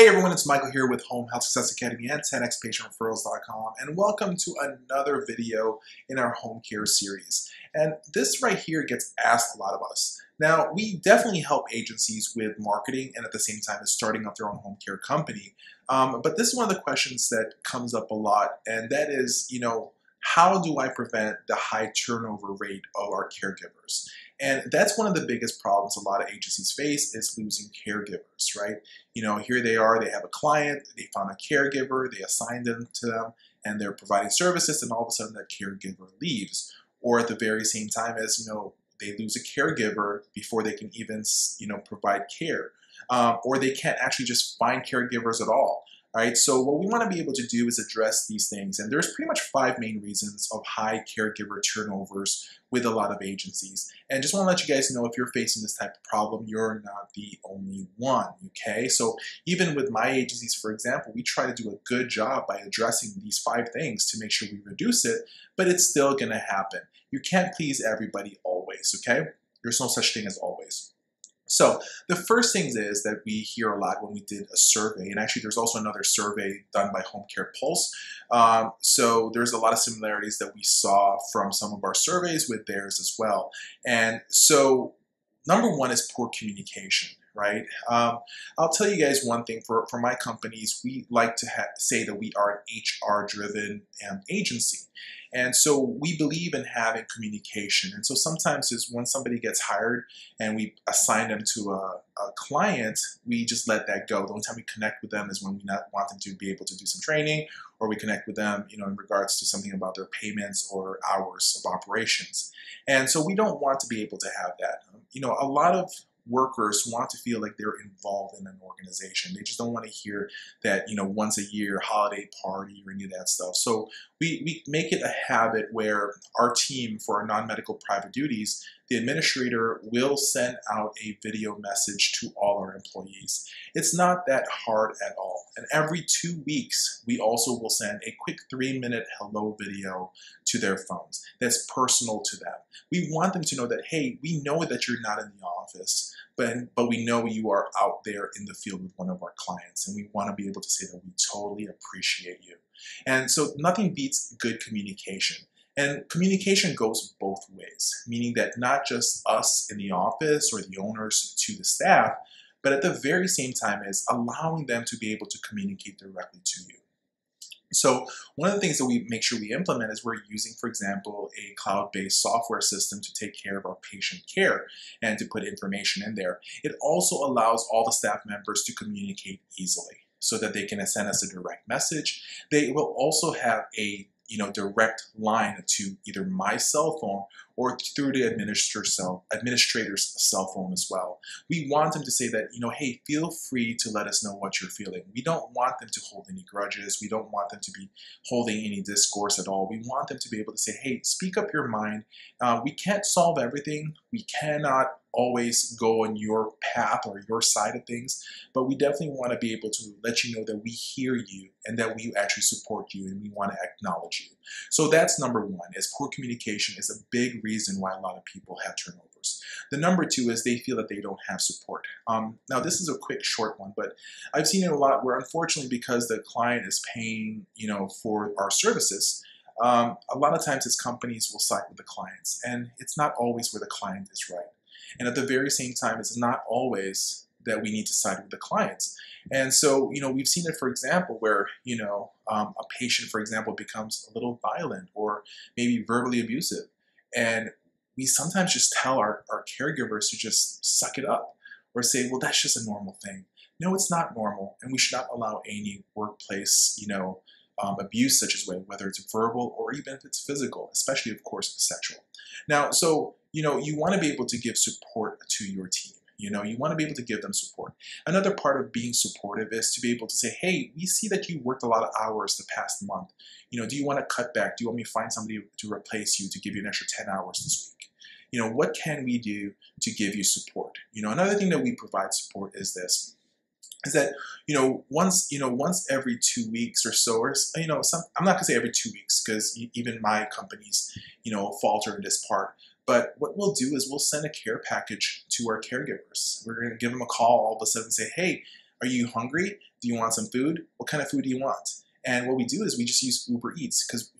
Hey everyone, it's Michael here with Home Health Success Academy and 10xpatientreferrals.com, and welcome to another video in our home care series. And this right here gets asked a lot of us. Now, we definitely help agencies with marketing and at the same time as starting up their own home care company. But this is one of the questions that comes up a lot, and that is, how do I prevent the high turnover rate of our caregivers? And that's one of the biggest problems a lot of agencies face is losing caregivers, right? Here they are, they have a client, they found a caregiver, they assign them to them, and they're providing services, and all of a sudden that caregiver leaves. Or at the very same time as, they lose a caregiver before they can even, provide care. Or they can't actually just find caregivers at all. All right, so what we want to be able to do is address these things. And there's pretty much 5 main reasons of high caregiver turnovers with a lot of agencies. And just want to let you guys know, if you're facing this type of problem, you're not the only one, okay? So even with my agencies, for example, we try to do a good job by addressing these 5 things to make sure we reduce it, but it's still going to happen. You can't please everybody always, okay? There's no such thing as always. So the first thing is that we hear a lot when we did a survey, and actually there's also another survey done by HomeCare Pulse. So there's a lot of similarities that we saw from some of our surveys with theirs as well. And so number one is poor communication, right? I'll tell you guys one thing. For my companies, we like to say that we are an HR-driven agency. And so we believe in having communication. And so sometimes is when somebody gets hired and we assign them to a client, we just let that go. The only time we connect with them is when we not want them to be able to do some training, or we connect with them, in regards to something about their payments or hours of operations. And so we don't want to be able to have that. A lot of workers want to feel like they're involved in an organization. They just don't want to hear that, once a year holiday party or any of that stuff. So we make it a habit where our team, for our non-medical private duties, the administrator will send out a video message to all our employees. It's not that hard at all. And every 2 weeks, we also will send a quick 3-minute hello video to their phones that's personal to them. We want them to know that, hey, we know that you're not in the office, but we know you are out there in the field with one of our clients, and we want to be able to say that we totally appreciate you. And so nothing beats good communication. And communication goes both ways, meaning that not just us in the office or the owners to the staff, but at the very same time is allowing them to be able to communicate directly to you. So one of the things that we make sure we implement is we're using, for example, a cloud-based software system to take care of our patient care and to put information in there. It also allows all the staff members to communicate easily so that they can send us a direct message. They will also have a direct line to either my cell phone or through the administrator's cell phone as well. We want them to say that, hey, feel free to let us know what you're feeling. We don't want them to hold any grudges. We don't want them to be holding any discourse at all. We want them to be able to say, hey, speak up your mind. We can't solve everything. We cannot always go on your path or your side of things, but we definitely want to be able to let you know that we hear you and that we actually support you and we want to acknowledge you. So that's number one, is poor communication is a big reason why a lot of people have turnovers. The number 2 is they feel that they don't have support. Now this is a quick short one, but I've seen it a lot where unfortunately because the client is paying, for our services, a lot of times companies will side with the clients, and it's not always where the client is right. And at the very same time, it's not always that we need to side with the clients. And so, we've seen it, for example, where, a patient, for example, becomes a little violent or maybe verbally abusive. And we sometimes just tell our caregivers to just suck it up or say, well, that's just a normal thing. No, it's not normal. And we should not allow any workplace, abuse such as whether it's verbal or even if it's physical, especially, of course, sexual. Now, so, you want to be able to give support to your team. You want to be able to give them support. Another part of being supportive is to be able to say, hey, we see that you worked a lot of hours the past month. Do you want to cut back? Do you want me to find somebody to replace you to give you an extra 10 hours this week? What can we do to give you support? Another thing that we provide support is this. Is that once every 2 weeks or so, or I'm not gonna say every 2 weeks because even my companies falter in this part. But what we'll do is we'll send a care package to our caregivers. We're going to give them a call all of a sudden and say, hey, Are you hungry? Do you want some food? What kind of food do you want? And what we do is we just use Uber Eats because,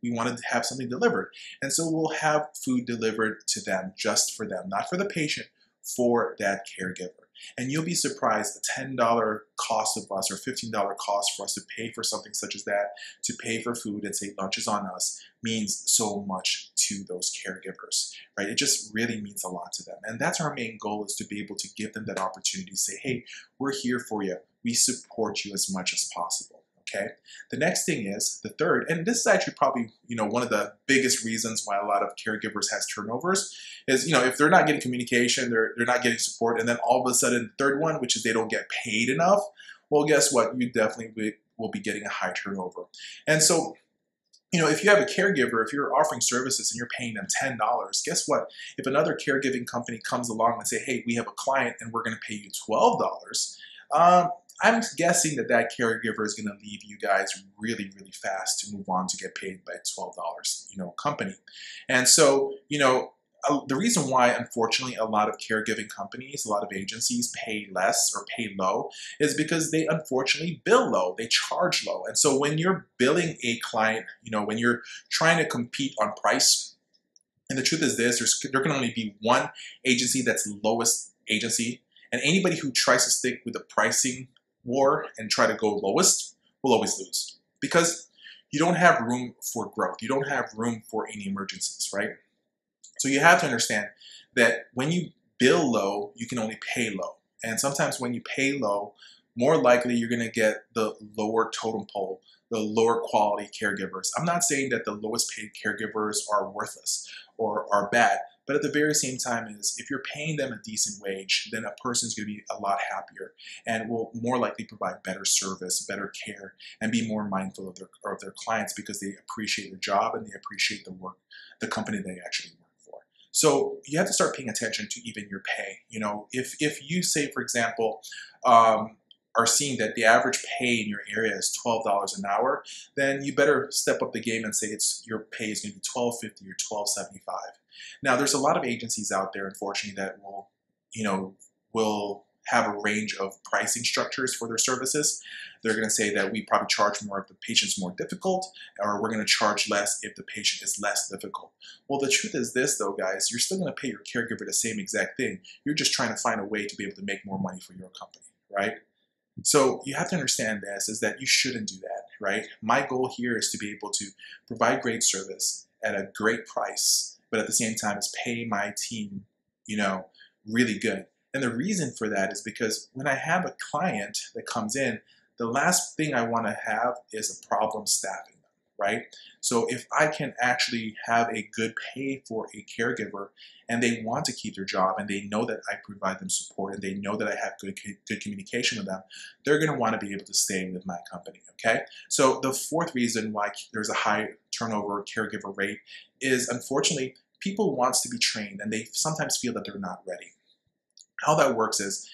we wanted to have something delivered. And so we'll have food delivered to them, just for them, not for the patient, for that caregiver. And you'll be surprised, a $10 cost of us or $15 cost for us to pay for something such as that, to pay for food and say lunch is on us, means so much to those caregivers, right? It just really means a lot to them. And that's our main goal, is to be able to give them that opportunity to say, hey, we're here for you. We support you as much as possible. Okay. The next thing is the third, and this is actually probably, one of the biggest reasons why a lot of caregivers has turnovers is, if they're not getting communication, they're not getting support, and then all of a sudden the third one, which is they don't get paid enough. Well, guess what? You definitely will be getting a high turnover. And so, if you have a caregiver, if you're offering services and you're paying them $10, guess what? If another caregiving company comes along and say, hey, we have a client and we're going to pay you $12, I'm guessing that caregiver is going to leave you guys really, really fast to move on to get paid by $12, company. And so, the reason why, unfortunately, a lot of caregiving companies, a lot of agencies pay less or pay low is because they unfortunately bill low, they charge low. And so when you're billing a client, when you're trying to compete on price, and the truth is this, there can only be one agency that's the lowest agency, and anybody who tries to stick with the pricing war and try to go lowest will always lose, because you don't have room for growth. You don't have room for any emergencies, right? So you have to understand that when you bill low, you can only pay low. And sometimes when you pay low, more likely you're going to get the lower totem pole, the lower quality caregivers. I'm not saying that the lowest paid caregivers are worthless or are bad, but at the very same time is, if you're paying them a decent wage, then a person's going to be a lot happier and will more likely provide better service, better care, and be more mindful of their clients, because they appreciate their job and they appreciate the work, the company they actually work for. So you have to start paying attention to even your pay. If you say, for example, are seeing that the average pay in your area is $12 an hour, then you better step up the game and say your pay is going to be $12.50 or $12.75. Now, there's a lot of agencies out there, unfortunately, that will have a range of pricing structures for their services. They're going to say that we probably charge more if the patient's more difficult, or we're going to charge less if the patient is less difficult. Well, the truth is this, though, guys, you're still going to pay your caregiver the same exact thing. You're just trying to find a way to be able to make more money for your company, right? So you have to understand this, is that you shouldn't do that, right? My goal here is to be able to provide great service at a great price, but at the same time is pay my team, really good. And the reason for that is because when I have a client that comes in, the last thing I want to have is a problem staffing them, right? So if I can actually have a good pay for a caregiver and they want to keep their job and they know that I provide them support and they know that I have good communication with them, they're going to want to be able to stay with my company, okay? So the fourth reason why there's a high turnover caregiver rate is, unfortunately, people want to be trained and they sometimes feel that they're not ready. How that works is,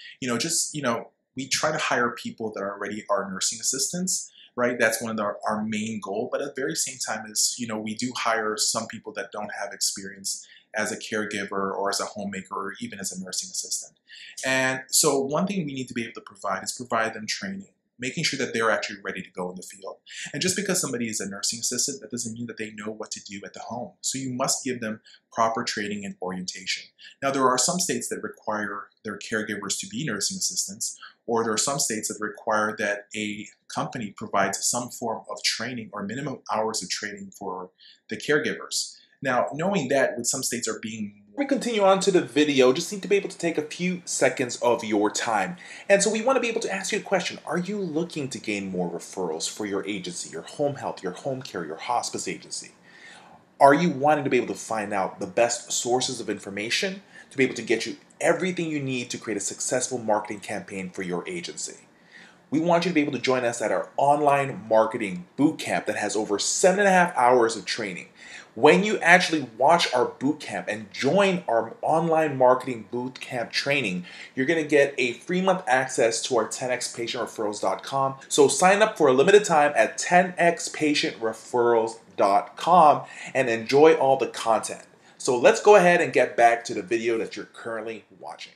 we try to hire people that already are nursing assistants, right? That's one of our main goal. But at the very same time is, we do hire some people that don't have experience as a caregiver or as a homemaker or even as a nursing assistant. And so one thing we need to be able to provide is provide them training, making sure that they're actually ready to go in the field. And just because somebody is a nursing assistant, that doesn't mean that they know what to do at the home. So you must give them proper training and orientation. Now, there are some states that require their caregivers to be nursing assistants, or there are some states that require that a company provides some form of training or minimum hours of training for the caregivers. Now, knowing that with some states are being... Before we continue on to the video, just need to be able to take a few seconds of your time. And so we want to be able to ask you a question. Are you looking to gain more referrals for your agency, your home health, your home care, your hospice agency? Are you wanting to be able to find out the best sources of information to be able to get you everything you need to create a successful marketing campaign for your agency? We want you to be able to join us at our online marketing bootcamp that has over 7.5 hours of training. When you actually watch our bootcamp and join our online marketing bootcamp training, you're going to get a free month access to our 10xpatientreferrals.com. So sign up for a limited time at 10xpatientreferrals.com and enjoy all the content. So let's go ahead and get back to the video that you're currently watching.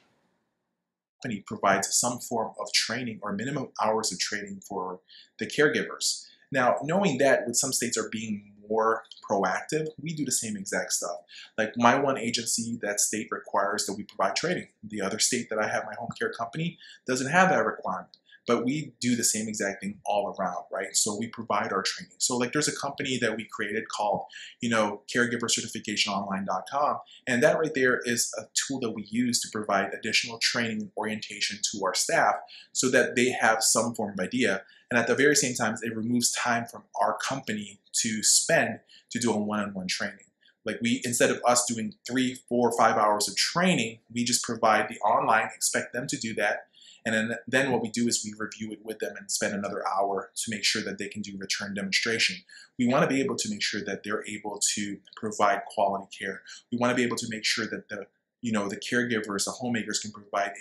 company provides some form of training or minimum hours of training for the caregivers. Now, knowing that with some states are being more proactive, we do the same exact stuff. Like my one agency, that state requires that we provide training. The other state that I have my home care company doesn't have that requirement. But we do the same exact thing all around, right? So we provide our training. So like there's a company that we created called, caregivercertificationonline.com. And that right there is a tool that we use to provide additional training and orientation to our staff so that they have some form of idea. And at the very same time, it removes time from our company to spend to do a one-on-one training. Like instead of us doing 3, 4, 5 hours of training, we just provide the online, expect them to do that. And then what we do is we review it with them and spend another hour to make sure that they can do return demonstration. We want to be able to make sure that they're able to provide quality care. We want to be able to make sure that the caregivers, the homemakers can provide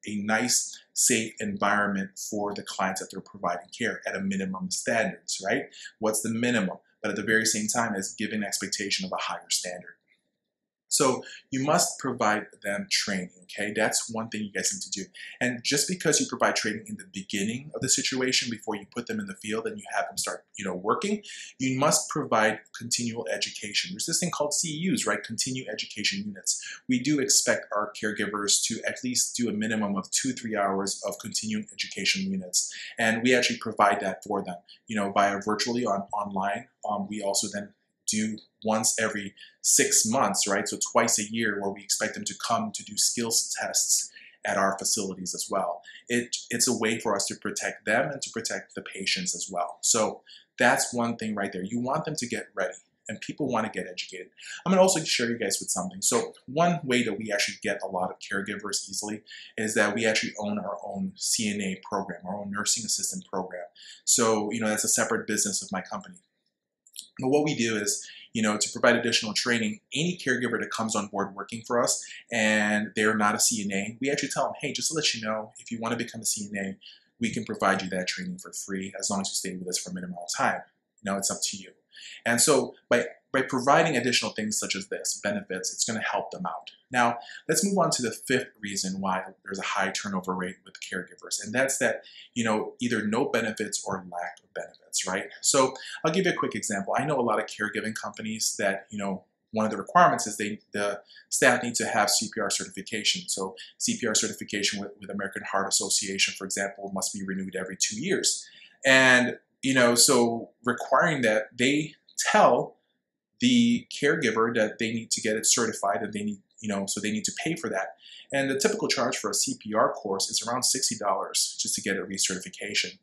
a nice, safe environment for the clients that they're providing care at a minimum standards, right? What's the minimum? But at the very same time as giving expectation of a higher standard. So you must provide them training, okay? That's one thing you guys need to do. And just because you provide training in the beginning of the situation before you put them in the field and you have them start, working, you must provide continual education. There's this thing called CEUs, right? Continuing education units. We do expect our caregivers to at least do a minimum of 2-3 hours of continuing education units. And we actually provide that for them, via virtually online. We also then do once every 6 months, right? So twice a year, where we expect them to come to do skills tests at our facilities as well. It's a way for us to protect them and to protect the patients as well. So that's one thing right there. You want them to get ready, and people want to get educated. I'm going to also share you guys with something. So one way that we actually get a lot of caregivers easily is that we actually own our own CNA program, our own nursing assistant program. So, that's a separate business of my company. But what we do is, to provide additional training, any caregiver that comes on board working for us and they're not a CNA, we actually tell them, hey, just to let you know, if you want to become a CNA, we can provide you that training for free as long as you stay with us for a minimum amount of time. It's up to you. And so by providing additional things such as this, benefits, it's going to help them out. Now, let's move on to the fifth reason why there's a high turnover rate with caregivers. And that's that, either no benefits or lack of benefits, right? So I'll give you a quick example. I know a lot of caregiving companies that, one of the requirements is the staff need to have CPR certification. So CPR certification with American Heart Association, for example, must be renewed every 2 years. And, so requiring that, they tell the caregiver that they need to get it certified and they need, so they need to pay for that. And the typical charge for a CPR course is around $60 just to get a recertification.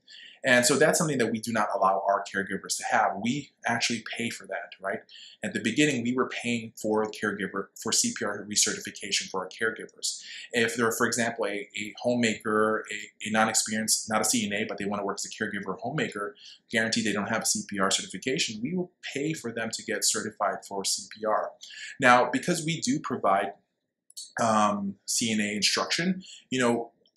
And so that's something that we do not allow our caregivers to have. We actually pay for that, right? At the beginning, we were paying for CPR recertification for our caregivers. If they're, for example, a homemaker, a non-experienced, not a CNA, but they want to work as a caregiver or homemaker, guaranteed they don't have a CPR certification, we will pay for them to get certified for CPR. Now, because we do provide CNA instruction,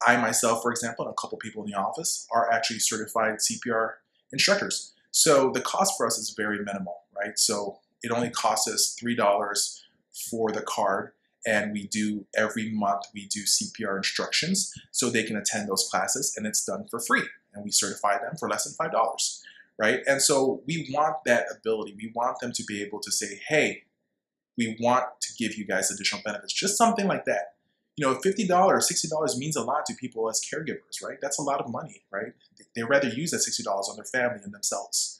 I myself, for example, and a couple people in the office are actually certified CPR instructors. So the cost for us is very minimal, right? So it only costs us $3 for the card, and every month we do CPR instructions so they can attend those classes, and it's done for free. And we certify them for less than $5, right? And so we want that ability. We want them to be able to say, hey, we want to give you guys additional benefits, just something like that. $50, $60 means a lot to people as caregivers, right? That's a lot of money, right? They'd rather use that $60 on their family and themselves.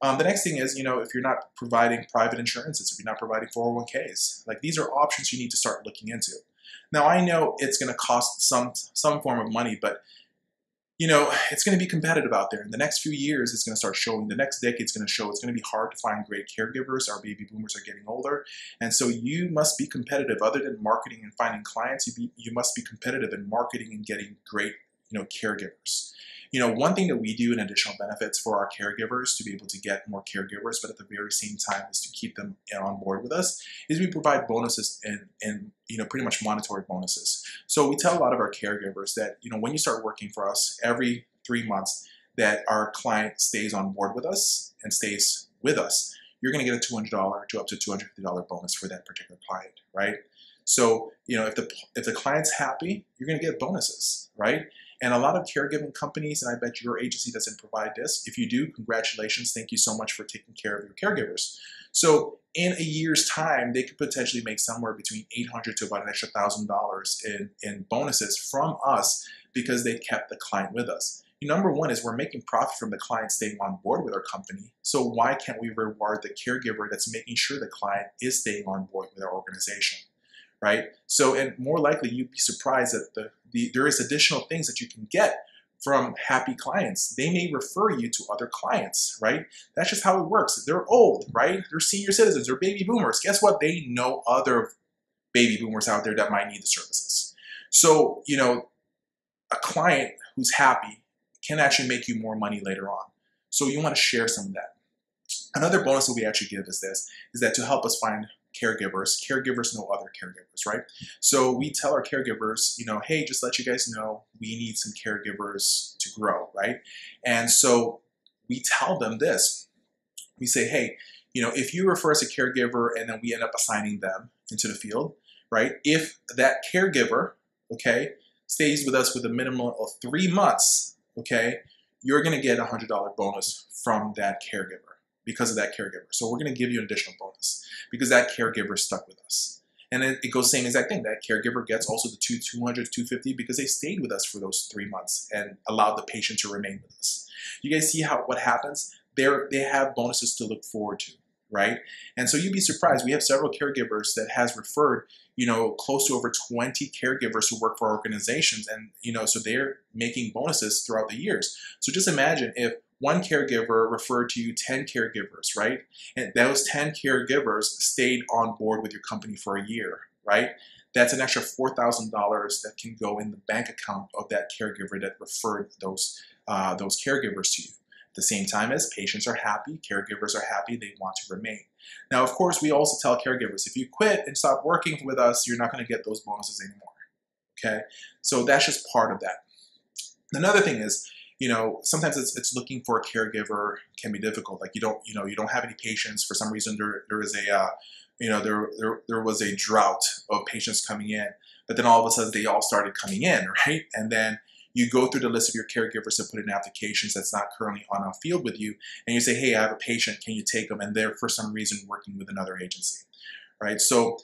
The next thing is, if you're not providing private insurances, if you're not providing 401ks, like these are options you need to start looking into. Now, I know it's going to cost some form of money, but it's going to be competitive out there. In the next few years, it's going to start showing. The next decade's going to show. It's going to be hard to find great caregivers. Our baby boomers are getting older. And so you must be competitive. Other than marketing and finding clients, you must be competitive in marketing and getting great, caregivers. One thing that we do in additional benefits for our caregivers to be able to get more caregivers, but at the very same time is to keep them on board with us, is we provide bonuses and pretty much monetary bonuses. So we tell a lot of our caregivers that, when you start working for us every 3 months, that our client stays on board with us and stays with us, you're going to get a $200 to up to $250 bonus for that particular client, right? So, if the client's happy, you're going to get bonuses, right? And a lot of caregiving companies, and I bet your agency doesn't provide this. If you do, congratulations. Thank you so much for taking care of your caregivers. So in a year's time, they could potentially make somewhere between $800 to about an extra $1,000 in bonuses from us because they kept the client with us. Number one is we're making profit from the client staying on board with our company. So why can't we reward the caregiver that's making sure the client is staying on board with our organization? Right? So, and more likely you'd be surprised that there is additional things that you can get from happy clients. They may refer you to other clients, right? That's just how it works. They're old, right? They're senior citizens, they're baby boomers. Guess what? They know other baby boomers out there that might need the services. So, a client who's happy can actually make you more money later on. So you want to share some of that. Another bonus that we actually give is that to help us find caregivers know other caregivers, right? So we tell our caregivers, hey, just let you guys know, we need some caregivers to grow, right? And so we tell them this. We say, hey, if you refer us a caregiver and then we end up assigning them into the field, right? If that caregiver, okay, stays with us with a minimum of 3 months, okay, you're going to get a $100 bonus from that caregiver because of that caregiver. So we're going to give you an additional bonus because that caregiver stuck with us. And it goes same exact thing. That caregiver gets also the $200, $250 because they stayed with us for those 3 months and allowed the patient to remain with us. You guys see what happens? They have bonuses to look forward to, right? And so you'd be surprised. We have several caregivers that has referred, close to over 20 caregivers who work for our organizations. And, so they're making bonuses throughout the years. So just imagine if one caregiver referred to you 10 caregivers, right? And those 10 caregivers stayed on board with your company for a year, right? That's an extra $4,000 that can go in the bank account of that caregiver that referred those caregivers to you. At the same time as patients are happy, caregivers are happy, they want to remain. Now, of course, we also tell caregivers, if you quit and stop working with us, you're not going to get those bonuses anymore, okay? So that's just part of that. Another thing is, sometimes it's looking for a caregiver can be difficult. Like you don't have any patients for some reason. There is there was a drought of patients coming in, but then all of a sudden they all started coming in, right? And then you go through the list of your caregivers that put in applications that's not currently on a field with you, and you say, hey, I have a patient, can you take them? And they're for some reason working with another agency, right? So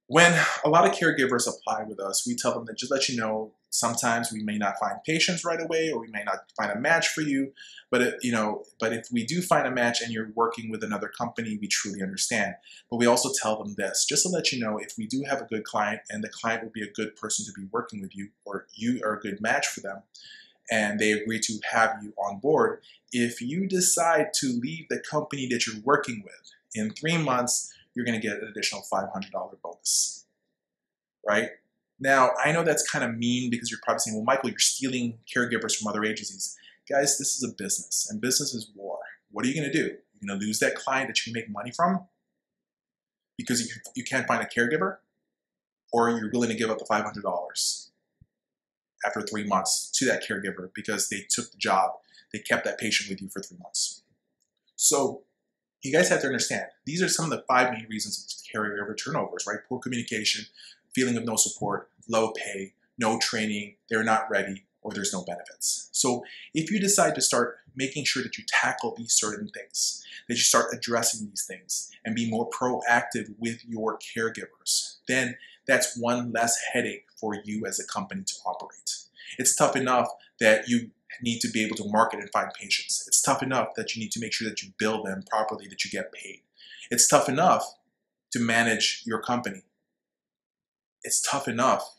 when a lot of caregivers apply with us, we tell them that just let you know, sometimes we may not find patients right away, or we may not find a match for you. But but if we do find a match and you're working with another company, we truly understand. But we also tell them this, just to let you know, if we do have a good client and the client will be a good person to be working with you, or you are a good match for them, and they agree to have you on board, if you decide to leave the company that you're working with in 3 months, you're going to get an additional $500 bonus, right? Now, I know that's kind of mean because you're probably saying, well, Michael, you're stealing caregivers from other agencies. Guys, this is a business, and business is war. What are you going to do? You're going to lose that client that you can make money from because you can't find a caregiver, or you're willing to give up the $500 after 3 months to that caregiver because they took the job, they kept that patient with you for 3 months. So you guys have to understand, these are some of the 5 main reasons of caregiver turnovers, right? Poor communication, feeling of no support, low pay, no training, they're not ready, or there's no benefits. So if you decide to start making sure that you tackle these certain things, that you start addressing these things and be more proactive with your caregivers, then that's one less headache for you as a company to operate. It's tough enough that you need to be able to market and find patients. It's tough enough that you need to make sure that you bill them properly, that you get paid. It's tough enough to manage your company. It's tough enough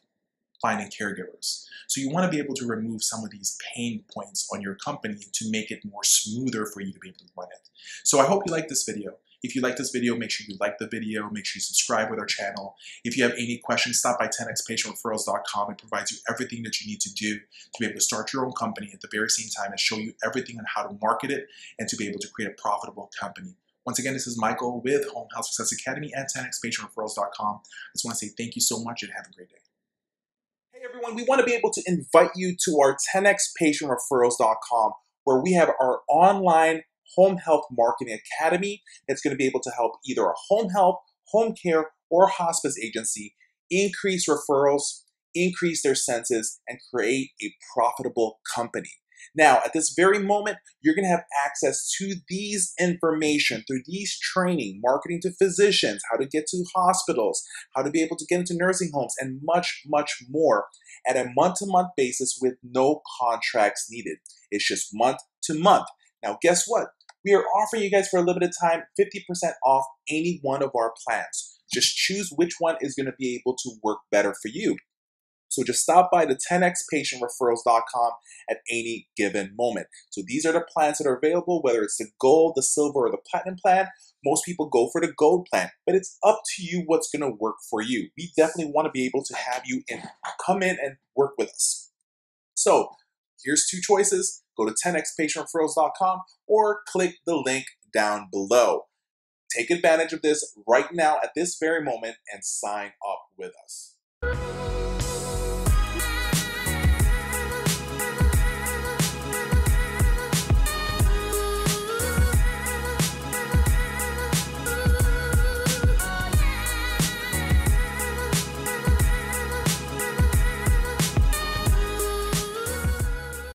finding caregivers. So you want to be able to remove some of these pain points on your company to make it more smoother for you to be able to run it. So I hope you like this video. If you like this video, make sure you like the video, make sure you subscribe with our channel. If you have any questions, stop by 10xpatientreferrals.com. It provides you everything that you need to do to be able to start your own company at the very same time and show you everything on how to market it and to be able to create a profitable company. Once again, this is Michael with Home Health Success Academy and 10xpatientreferrals.com. I just want to say thank you so much and have a great day. Hey everyone, we want to be able to invite you to our 10xpatientreferrals.com, where we have our online Home Health Marketing Academy that's going to be able to help either a home health, home care, or hospice agency increase referrals, increase their census, and create a profitable company. Now, at this very moment, you're going to have access to these information through these training, marketing to physicians, how to get to hospitals, how to be able to get into nursing homes, and much, much more at a month-to-month basis with no contracts needed. It's just month to month. Now, guess what? We are offering you guys for a limited time 50% off any one of our plans. Just choose which one is going to be able to work better for you. So just stop by the 10xpatientreferrals.com at any given moment. So these are the plans that are available, whether it's the gold, the silver, or the platinum plan. Most people go for the gold plan, but it's up to you what's going to work for you. We definitely want to be able to have you come in and work with us. So here's two choices. Go to 10xpatientreferrals.com or click the link down below. Take advantage of this right now at this very moment and sign up with us.